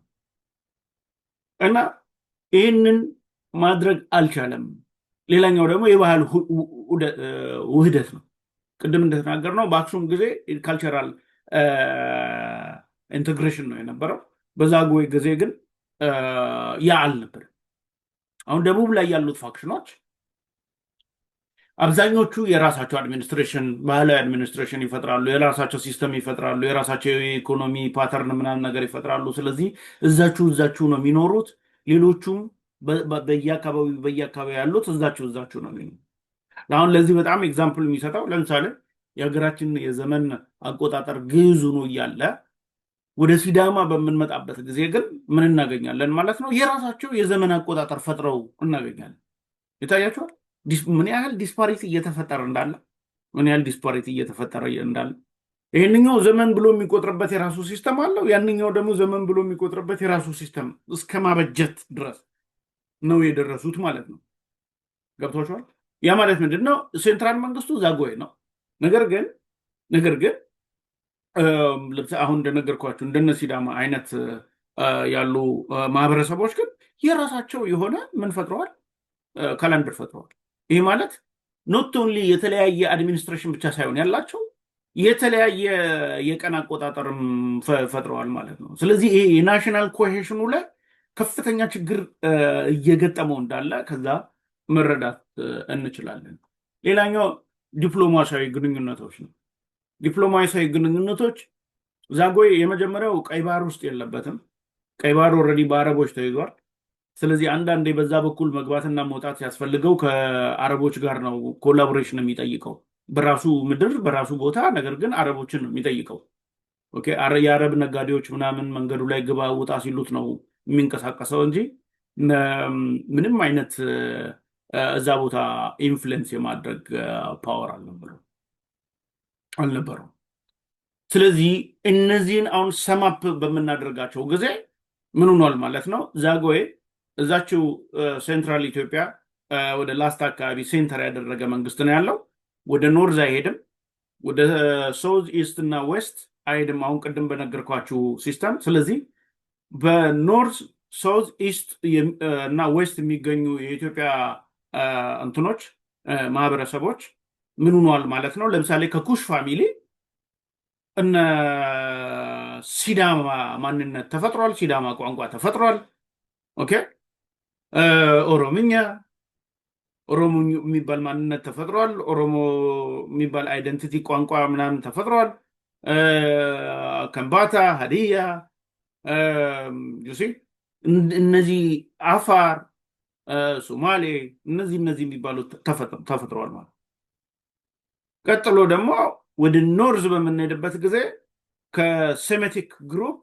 እና ይህንን ማድረግ አልቻለም ሌላኛው ደግሞ የባህል ውህደት ነው ቅድም እንደተናገር ነው በአክሱም ጊዜ ካልቸራል ኢንቴግሬሽን ነው የነበረው በዛጉዌ ጊዜ ግን ያ አልነበር አሁን ደቡብ ላይ ያሉት ፋክሽኖች አብዛኞቹ የራሳቸው አድሚኒስትሬሽን ባህላዊ አድሚኒስትሬሽን ይፈጥራሉ የራሳቸው ሲስተም ይፈጥራሉ የራሳቸው የኢኮኖሚ ፓተርን ምናምን ነገር ይፈጥራሉ ስለዚህ እዛችሁ ነው የሚኖሩት ሌሎቹም በየአካባቢ ያሉት እዛችሁ ነው የሚኖሩት አሁን ለዚህ በጣም ኤግዛምፕል የሚሰጠው ለምሳሌ የሀገራችን የዘመን አቆጣጠር ግዕዙ ነው እያለ ወደ ሲዳማ በምንመጣበት ጊዜ ግን ምን እናገኛለን ማለት ነው የራሳቸው የዘመን አቆጣጠር ፈጥረው እናገኛለን ይታያቸዋል ምን ያህል ዲስፓሪቲ እየተፈጠረ እንዳለ ይሄንኛው ዘመን ብሎ የሚቆጥርበት የራሱ ሲስተም አለው ያንኛው ደግሞ ዘመን ብሎ የሚቆጥርበት የራሱ ሲስተም እስከማበጀት ድረስ ነው የደረሱት ማለት ነው ገብቷቸዋል ያ ማለት ምንድነው ሴንትራል መንግስቱ ዛጉዌ ነው ነገር ግን አሁን እንደነገርኳችሁ እንደነ ሲዳማ አይነት ያሉ ማህበረሰቦች ግን የራሳቸው የሆነ ምን ፈጥረዋል ካላንደር ፈጥረዋል ይሄ ማለት ኖት ኦንሊ የተለያየ አድሚኒስትሬሽን ብቻ ሳይሆን ያላቸው የተለያየ የቀን አቆጣጠርም ፈጥረዋል ማለት ነው ስለዚህ ይሄ የናሽናል ኮሄሽኑ ላይ ከፍተኛ ችግር እየገጠመው እንዳለ ከዛ መረዳት እንችላለን ሌላኛው ዲፕሎማሲያዊ ግንኙነቶች ነው ዲፕሎማሲያዊ ግንኙነቶች ዛጉዌ የመጀመሪያው ቀይ ባህር ውስጥ የለበትም ቀይ ባህር ኦልሬዲ በአረቦች ተይዟል ስለዚህ አንዳንዴ በዛ በኩል መግባትና መውጣት ያስፈልገው ከአረቦች ጋር ነው ኮላቦሬሽን የሚጠይቀው በራሱ ምድር በራሱ ቦታ ነገር ግን አረቦችን ነው የሚጠይቀው ኦኬ የአረብ ነጋዴዎች ምናምን መንገዱ ላይ ግባ ውጣ ሲሉት ነው የሚንቀሳቀሰው እንጂ ምንም አይነት እዛ ቦታ ኢንፍሉዌንስ የማድረግ ፓወር አልነበረው ስለዚህ እነዚህን አሁን ሰማፕ በምናደርጋቸው ጊዜ ምን ሆኗል ማለት ነው ዛጉዌ እዛችው ሴንትራል ኢትዮጵያ ወደ ላስታ አካባቢ ሴንተር ያደረገ መንግስት ነው ያለው ወደ ኖርዝ አይሄድም ወደ ሳውዝ ኢስት እና ዌስት አይሄድም አሁን ቅድም በነገርኳችሁ ሲስተም ስለዚህ በኖርዝ ሳውዝ ኢስት እና ዌስት የሚገኙ የኢትዮጵያ እንትኖች ማህበረሰቦች ምን ሆኗል ማለት ነው ለምሳሌ ከኩሽ ፋሚሊ እነ ሲዳማ ማንነት ተፈጥሯል ሲዳማ ቋንቋ ተፈጥሯል ኦኬ ኦሮምኛ የሚባል ማንነት ተፈጥሯል ኦሮሞ የሚባል አይደንቲቲ ቋንቋ ምናምን ተፈጥሯል ከምባታ ሀዲያ ዩሲ እነዚህ አፋር ሶማሌ እነዚህ የሚባሉት ተፈጥሯል ማለት ቀጥሎ ደግሞ ወደ ኖርዝ በምንሄድበት ጊዜ ከሴሜቲክ ግሩፕ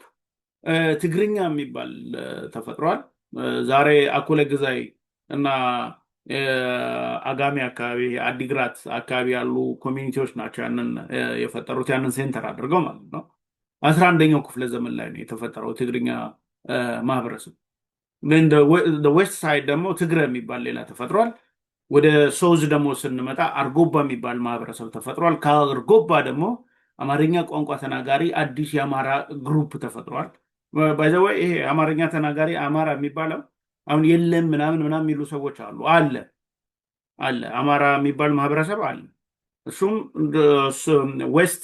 ትግርኛ የሚባል ተፈጥሯል ዛሬ አኮለ ግዛይ እና አጋሚ አካባቢ አዲግራት አካባቢ ያሉ ኮሚኒቲዎች ናቸው ያንን የፈጠሩት ያንን ሴንተር አድርገው ማለት ነው 11ኛው ክፍለ ዘመን ላይ ነው የተፈጠረው ትግርኛ ማህበረሰብ ዌስት ሳይድ ደግሞ ትግረ የሚባል ሌላ ተፈጥሯል ወደ ሶዝ ደግሞ ስንመጣ አርጎባ የሚባል ማህበረሰብ ተፈጥሯል ከአርጎባ ደግሞ አማርኛ ቋንቋ ተናጋሪ አዲስ የአማራ ግሩፕ ተፈጥሯል ባይ ዘ ወይ ይሄ አማርኛ ተናጋሪ አማራ የሚባለው አሁን የለም ምናምን የሚሉ ሰዎች አለ አማራ የሚባል ማህበረሰብ አለ እሱም ዌስት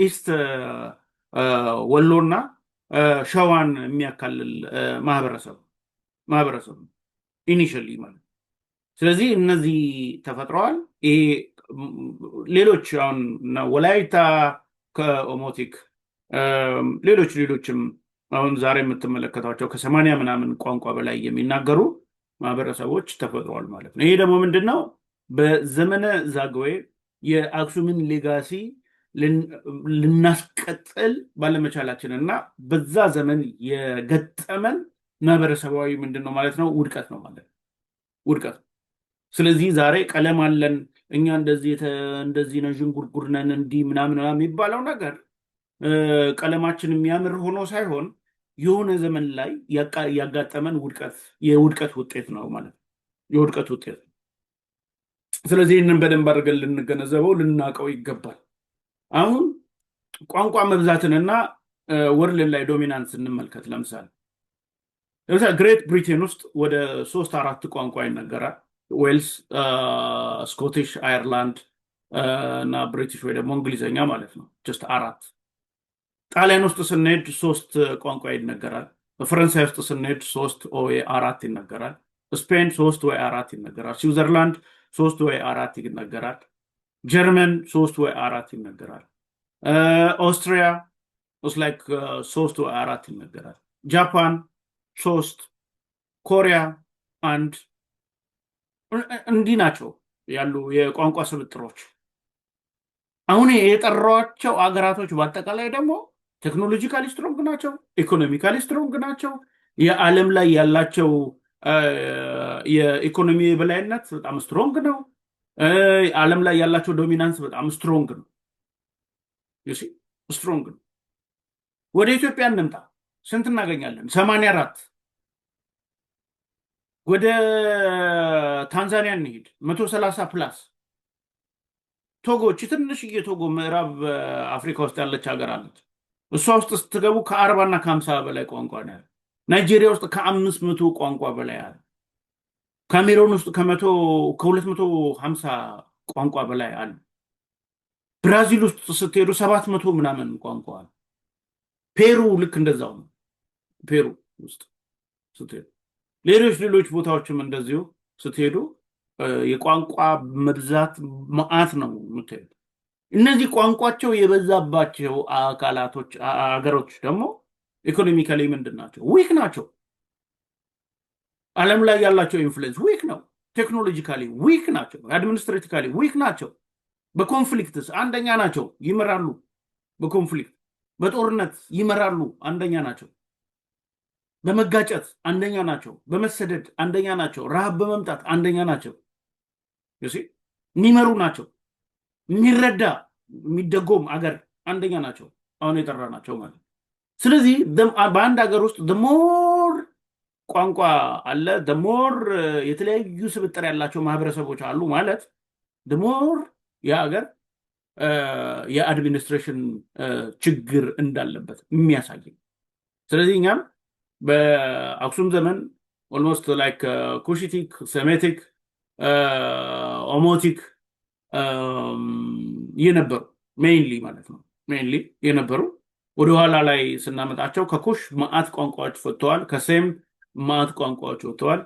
ኢስት ወሎና ሸዋን የሚያካልል ማህበረሰብ ኢኒሺያሊ ማለት ስለዚህ እነዚህ ተፈጥረዋል ይሄ ሌሎች አሁን ወላይታ ከኦሞቲክ ሌሎችም አሁን ዛሬ የምትመለከቷቸው ከ80 ምናምን ቋንቋ በላይ የሚናገሩ ማህበረሰቦች ተፈጥረዋል ማለት ነው ይሄ ደግሞ ምንድነው በዘመነ ዛጉዌ የአክሱምን ሌጋሲ ልናስቀጥል ባለመቻላችን እና በዛ ዘመን የገጠመን ማህበረሰባዊ ምንድነው ማለት ነው ውድቀት ነው ማለት ውድቀት ስለዚህ ዛሬ ቀለም አለን እኛ እንደዚህ ነው ዥንጉርጉር ነን እንዲህ ምናምን የሚባለው ነገር ቀለማችን የሚያምር ሆኖ ሳይሆን የሆነ ዘመን ላይ ያጋጠመን የውድቀት ውጤት ነው ማለት ነው። የውድቀት ውጤት። ስለዚህ ይህንን በደንብ አድርገን ልንገነዘበው ልናውቀው ይገባል። አሁን ቋንቋ መብዛትንና ወርልድ ላይ ዶሚናንስ እንመልከት። ለምሳሌ ግሬት ብሪቴን ውስጥ ወደ 3-4 ቋንቋ ይነገራል። ዌልስ፣ ስኮቲሽ፣ አየርላንድ እና ብሪቲሽ ወይ ደግሞ እንግሊዝኛ ማለት ነው። ጀስት 4። ጣሊያን ውስጥ ስንሄድ 3 ቋንቋ ይነገራል። ፈረንሳይ ውስጥ ስንሄድ 3 ወይ 4 ይነገራል። ስፔን 3 ወይ 4 ይነገራል። ስዊዘርላንድ 3 ወይ 4 ይነገራል። ጀርመን 3 ወይ 4 ይነገራል። ኦስትሪያ ውስጥ ላይክ 3 ወይ 4 ይነገራል። ጃፓን 3፣ ኮሪያ 1። እንዲህ ናቸው ያሉ የቋንቋ ስብጥሮች። አሁን የጠሯቸው አገራቶች በአጠቃላይ ደግሞ ቴክኖሎጂካሊ ስትሮንግ ናቸው፣ ኢኮኖሚካሊ ስትሮንግ ናቸው። የዓለም ላይ ያላቸው የኢኮኖሚ የበላይነት በጣም ስትሮንግ ነው። ዓለም ላይ ያላቸው ዶሚናንስ በጣም ስትሮንግ ነው። ስትሮንግ ነው። ወደ ኢትዮጵያ እንምጣ። ስንት እናገኛለን? 84። ወደ ታንዛኒያ እንሄድ 130 ፕላስ። ቶጎች ትንሽዬ ቶጎ ምዕራብ አፍሪካ ውስጥ ያለች ሀገር አለች። እሷ ውስጥ ስትገቡ ከ40 እና ከ50 በላይ ቋንቋ ነው ያለ። ናይጄሪያ ውስጥ ከ500 ቋንቋ በላይ አለ። ካሜሮን ውስጥ ከ250 ቋንቋ በላይ አለ። ብራዚል ውስጥ ስትሄዱ 700 ምናምን ቋንቋ አለ። ፔሩ ልክ እንደዛው ነው። ፔሩ ውስጥ ስትሄዱ ሌሎች ቦታዎችም እንደዚሁ ስትሄዱ የቋንቋ መብዛት መዓት ነው የምትሄዱ። እነዚህ ቋንቋቸው የበዛባቸው አገሮች ደግሞ ኢኮኖሚካሊ ምንድን ናቸው? ዊክ ናቸው። ዓለም ላይ ያላቸው ኢንፍሉዌንስ ዊክ ነው። ቴክኖሎጂካሊ ዊክ ናቸው። አድሚኒስትሬቲካሊ ዊክ ናቸው። በኮንፍሊክትስ አንደኛ ናቸው፣ ይመራሉ። በኮንፍሊክት በጦርነት ይመራሉ፣ አንደኛ ናቸው። በመጋጨት አንደኛ ናቸው። በመሰደድ አንደኛ ናቸው። ረሃብ በመምጣት አንደኛ ናቸው። የሚመሩ ናቸው። የሚረዳ የሚደጎም አገር አንደኛ ናቸው። አሁን የጠራ ናቸው ማለት። ስለዚህ በአንድ ሀገር ውስጥ ደሞር ቋንቋ አለ፣ ደሞር የተለያዩ ስብጥር ያላቸው ማህበረሰቦች አሉ ማለት ደሞር የሀገር የአድሚኒስትሬሽን ችግር እንዳለበት የሚያሳይ። ስለዚህ እኛም በአክሱም ዘመን ኦልሞስት ላይክ ኩሽቲክ፣ ሴሜቲክ፣ ኦሞቲክ የነበሩ ሜይንሊ ማለት ነው ሜይንሊ የነበሩ ወደኋላ ላይ ስናመጣቸው ከኩሽ መዓት ቋንቋዎች ወጥተዋል። ከሴም መዓት ቋንቋዎች ወጥተዋል።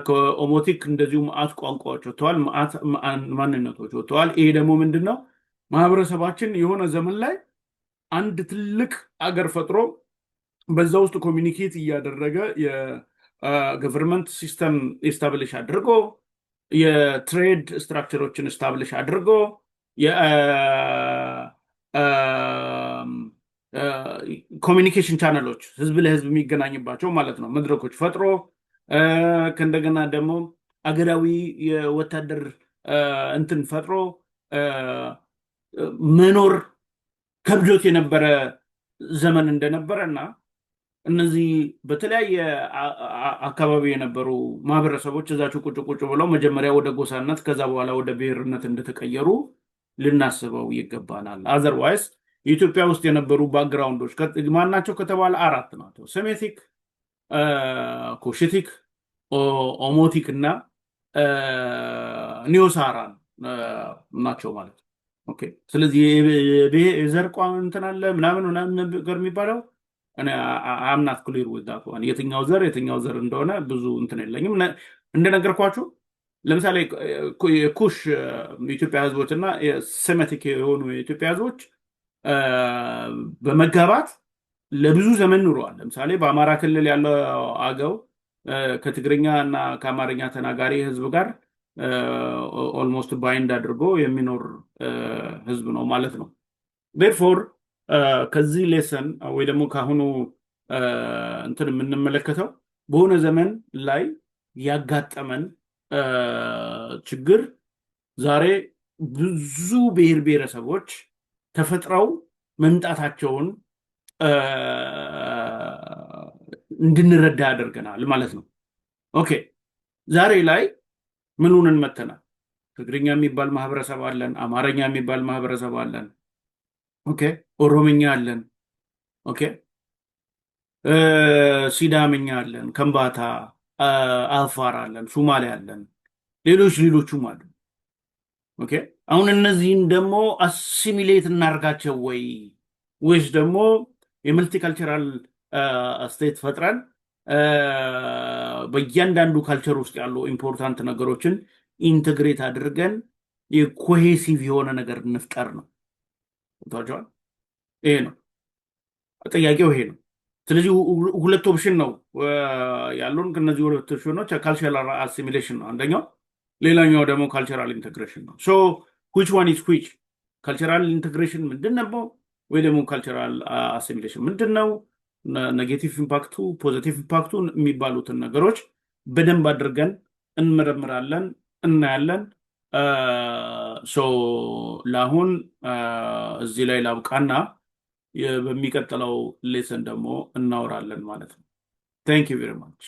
ከኦሞቲክ እንደዚሁ መዓት ቋንቋዎች ወጥተዋል። መዓት ማንነቶች ወጥተዋል። ይሄ ደግሞ ምንድን ነው? ማህበረሰባችን የሆነ ዘመን ላይ አንድ ትልቅ አገር ፈጥሮ በዛ ውስጥ ኮሚኒኬት እያደረገ የገቨርንመንት ሲስተም ኤስታብሊሽ አድርጎ የትሬድ ስትራክቸሮችን ኤስታብሊሽ አድርጎ ኮሚኒኬሽን ቻነሎች ህዝብ ለህዝብ የሚገናኝባቸው ማለት ነው መድረኮች ፈጥሮ ከእንደገና ደግሞ አገራዊ የወታደር እንትን ፈጥሮ መኖር ከብዶት የነበረ ዘመን እንደነበረ እና እነዚህ በተለያየ አካባቢ የነበሩ ማህበረሰቦች እዛቸው ቁጭ ብለው መጀመሪያ ወደ ጎሳነት ከዛ በኋላ ወደ ብሔርነት እንደተቀየሩ ልናስበው ይገባናል። አዘርዋይስ የኢትዮጵያ ውስጥ የነበሩ ባክግራውንዶች ማናቸው ከተባለ 4 ናቸው። ሴሜቲክ፣ ኩሽቲክ፣ ኦሞቲክ እና ኒዮሳራን ናቸው ማለት ነው። ኦኬ። ስለዚህ የዘር ቋንቋ እንትን አለ ምናምን ነገር የሚባለው እኔ አምናት ክሊር ወዳቱ የትኛው ዘር እንደሆነ ብዙ እንትን የለኝም። እንደነገርኳችሁ ለምሳሌ የኩሽ የኢትዮጵያ ህዝቦች እና ሴሜቲክ የሆኑ የኢትዮጵያ ህዝቦች በመጋባት ለብዙ ዘመን ኑረዋል። ለምሳሌ በአማራ ክልል ያለው አገው ከትግርኛ እና ከአማርኛ ተናጋሪ ህዝብ ጋር ኦልሞስት ባይንድ አድርጎ የሚኖር ህዝብ ነው ማለት ነው። ዴርፎር ከዚህ ሌሰን ወይ ደግሞ ካሁኑ እንትን የምንመለከተው በሆነ ዘመን ላይ ያጋጠመን ችግር ዛሬ ብዙ ብሔር ብሔረሰቦች ተፈጥረው መምጣታቸውን እንድንረዳ ያደርገናል ማለት ነው። ኦኬ ዛሬ ላይ ምኑን እንመተናል? ትግርኛ የሚባል ማህበረሰብ አለን። አማርኛ የሚባል ማህበረሰብ አለን። ኦኬ ኦሮምኛ አለን። ኦኬ ሲዳምኛ አለን። ከምባታ፣ አፋር አለን። ሱማሌ አለን። ሌሎቹም አሉ። ኦኬ አሁን እነዚህን ደግሞ አሲሚሌት እናርጋቸው ወይስ ደግሞ የመልቲካልቸራል ስቴት ፈጥረን በእያንዳንዱ ካልቸር ውስጥ ያሉ ኢምፖርታንት ነገሮችን ኢንተግሬት አድርገን የኮሄሲቭ የሆነ ነገር እንፍጠር ነው። ታቸዋል። ይሄ ነው ጥያቄው፣ ይሄ ነው። ስለዚህ ሁለት ኦፕሽን ነው ያሉን። ከነዚህ ሁለት ኦፕሽኖች ካልቸራል አሲሚሌሽን ነው አንደኛው፣ ሌላኛው ደግሞ ካልቸራል ኢንቴግሬሽን ነው። ሶ ዊች ዋን ኢዝ ዊች? ካልቸራል ኢንቴግሬሽን ምንድን ነው ወይ ደግሞ ካልቸራል አሲሚሌሽን ምንድን ነው? ኔጌቲቭ ኢምፓክቱ፣ ፖዚቲቭ ኢምፓክቱ የሚባሉትን ነገሮች በደንብ አድርገን እንመረምራለን፣ እናያለን። ለአሁን እዚህ ላይ ላብቃና በሚቀጥለው ሌሰን ደግሞ እናወራለን ማለት ነው። ታንክ ዩ ቬሪ ማች።